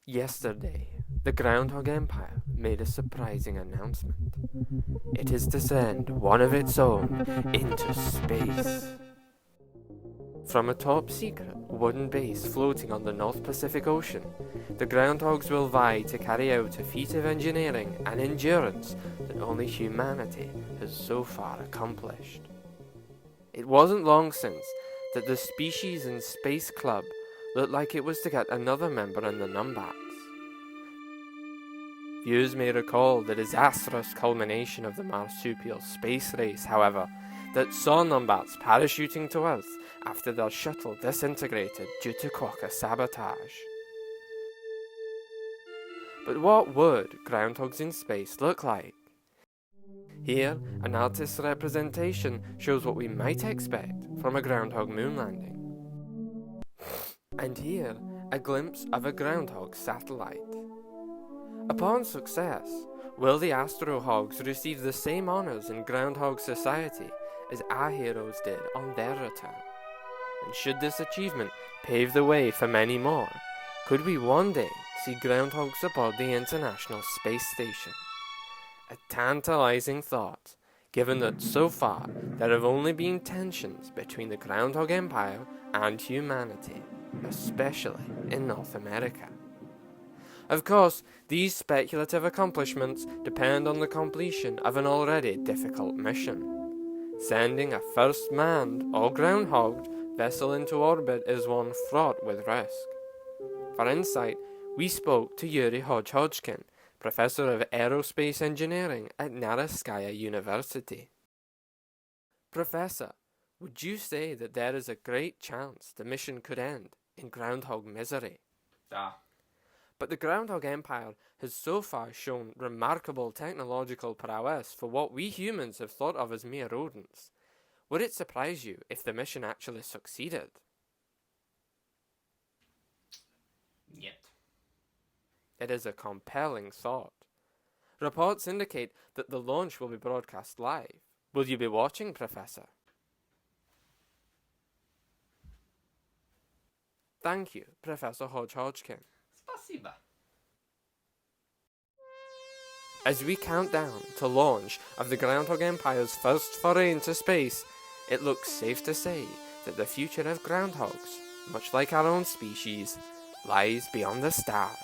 Yesterday, the Groundhog Empire made a surprising announcement. It is to send one of its own into space. From a top-secret wooden base floating on the North Pacific Ocean, the Groundhogs will vie to carry out a feat of engineering and endurance that only humanity has so far accomplished. It wasn't long since that the Species and Space Club looked like it was to get another member in the Numbats. Viewers may recall the disastrous culmination of the marsupial space race, however, that saw Numbats parachuting to Earth after their shuttle disintegrated due to quokka sabotage. But what would Groundhogs in space look like? Here, an artist's representation shows what we might expect from a groundhog moon landing. And here, a glimpse of a groundhog satellite. Upon success, will the Astrohogs receive the same honours in Groundhog Society as our heroes did on their return? And should this achievement pave the way for many more, could we one day see groundhogs aboard the International Space Station? A tantalising thought, given that so far there have only been tensions between the Groundhog Empire and humanity, especially in North America. Of course, these speculative accomplishments depend on the completion of an already difficult mission. Sending a first manned or groundhogged vessel into orbit is one fraught with risk. For insight, we spoke to Yuri Hodgkin, Professor of Aerospace Engineering at Naraskaya University. Professor, would you say that there is a great chance the mission could end in groundhog misery? But the Groundhog Empire has so far shown remarkable technological prowess for what we humans have thought of as mere rodents. Would it surprise you if the mission actually succeeded? Yet. It is a compelling thought. Reports indicate that the launch will be broadcast live. Will you be watching, Professor? Thank you, Professor Hodgkin. Spasiba. As we count down to launch of the Groundhog Empire's first foray into space, it looks safe to say that the future of groundhogs, much like our own species, lies beyond the stars.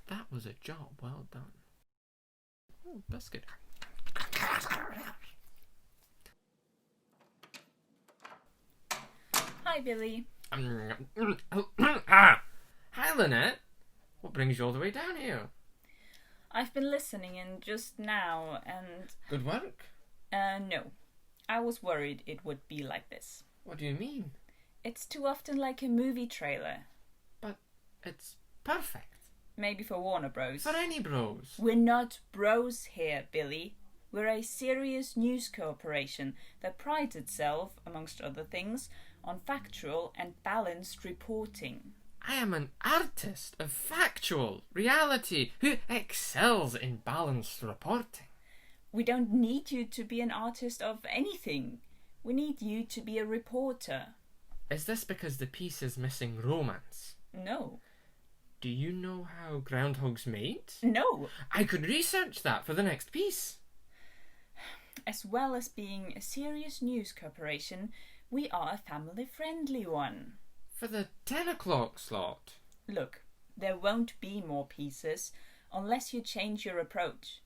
That was a job well done. Oh, biscuit. Hi, Billy. Hi, Lynette. What brings you all the way down here? I've been listening in just now and... Good work. No. I was worried it would be like this. What do you mean? It's too often like a movie trailer. But it's perfect. Maybe for Warner Bros. For any bros. We're not bros here, Billy. We're a serious news corporation that prides itself, amongst other things, on factual and balanced reporting. I am an artist of factual reality who excels in balanced reporting. We don't need you to be an artist of anything. We need you to be a reporter. Is this because the piece is missing romance? No. Do you know how groundhogs mate? No. I could research that for the next piece. As well as being a serious news corporation, we are a family-friendly one. For the 10 o'clock slot. Look, there won't be more pieces unless you change your approach.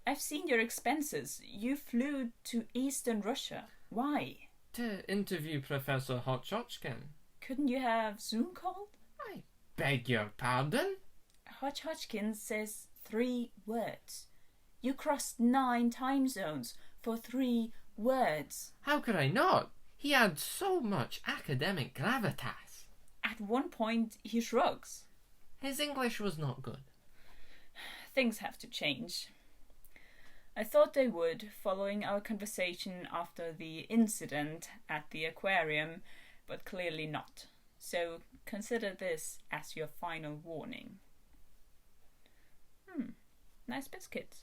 I've seen your expenses. You flew to Eastern Russia. Why? To interview Professor Hodgkin. Couldn't you have Zoom called? I beg your pardon? Hodgkin says 3 words. You crossed 9 time zones for 3 words. How could I not? He had so much academic gravitas. At one point, he shrugs. His English was not good. Things have to change. I thought they would, following our conversation after the incident at the aquarium, but clearly not. So consider this as your final warning. Nice biscuits.